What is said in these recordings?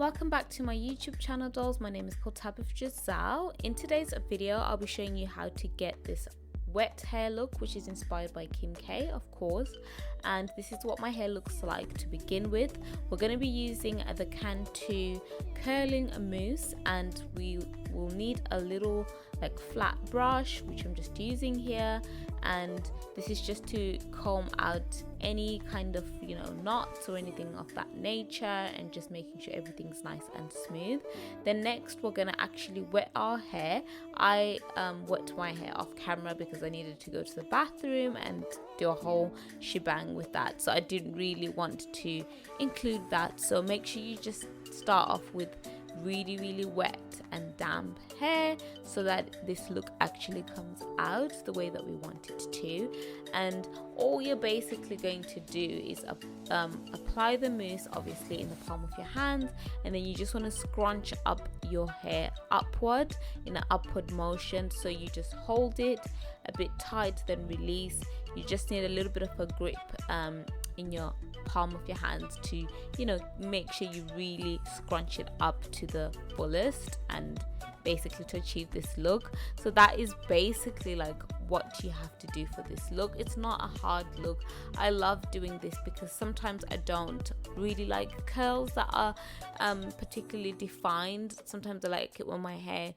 Welcome back to my YouTube channel, dolls. My name is called Giselle. In today's video, I'll be showing you how to get this wet hair look, which is inspired by Kim K, of course. And this is what my hair looks like to begin with. We're going to be using the Cantu Curling mousse, and we will need a little like flat brush, which I'm just using here. And this is just to comb out any kind of knots or anything of that nature, and just making sure everything's nice and smooth. Then next we're gonna actually wet our hair. I wet my hair off camera because I needed to go to the bathroom and do a whole shebang with that, so I didn't really want to include that. So make sure you just start off with really wet and damp hair so that this look actually comes out the way that we want it to. And all you're basically going to do is apply the mousse obviously in the palm of your hand, and then you just want to scrunch up your hair upward in an upward motion. So you just hold it a bit tight, then release. You just need a little bit of a grip in your palm of your hands to make sure you really scrunch it up to the fullest, and basically to achieve this look. So that is basically like what you have to do for this look. It's not a hard look. I love doing this because sometimes I don't really like curls that are particularly defined. Sometimes I like it when my hair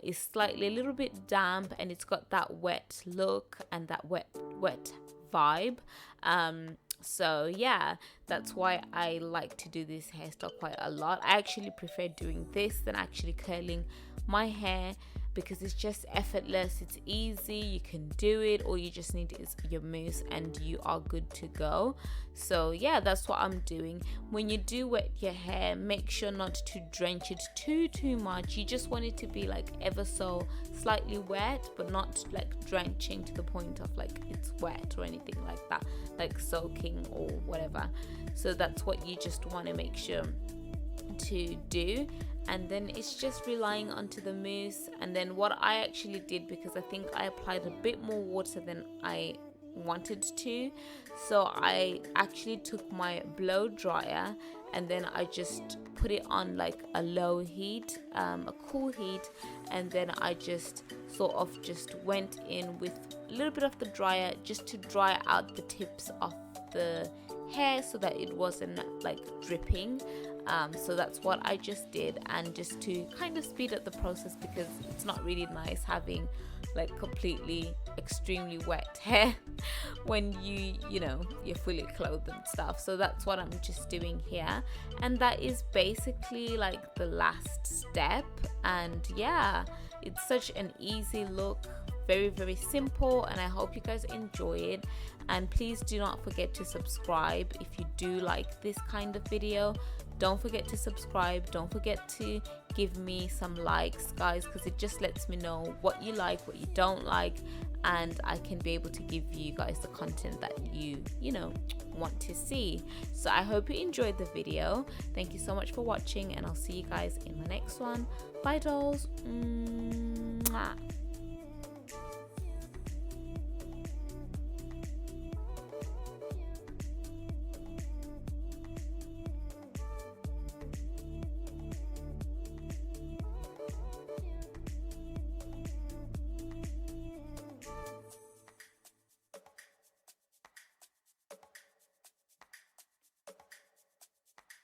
is slightly a little bit damp and it's got that wet look and that wet vibe. So yeah, that's why I like to do this hairstyle quite a lot. I actually prefer doing this than actually curling my hair because it's just effortless, it's easy, you can do it. All you just need is your mousse and you are good to go. So yeah, that's what I'm doing. When you do wet your hair, make sure not to drench it too much. You just want it to be like ever so slightly wet, but not like drenching to the point of like it's wet or anything like that, like soaking or whatever. So that's what you just want to make sure to do. And then it's just relying onto the mousse. And then what I actually did, because I think I applied a bit more water than I wanted to, so I actually took my blow dryer and then I just put it on like a low heat, a cool heat, and then I just sort of just went in with a little bit of the dryer just to dry out the tips of the hair so that it wasn't like dripping. So that's what I just did, and just to kind of speed up the process, because it's not really nice having like completely extremely wet hair when you're fully clothed and stuff. So that's what I'm just doing here, and that is basically like the last step. And yeah, it's such an easy look, very simple, and I hope you guys enjoy it. And please do not forget to subscribe if you do like this kind of video. Don't forget to subscribe. Don't forget to give me some likes, guys, because it just lets me know what you like, what you don't like, and I can be able to give you guys the content that you want to see. So I hope you enjoyed the video. Thank you so much for watching, and I'll see you guys in the next one. Bye, dolls. Mwah.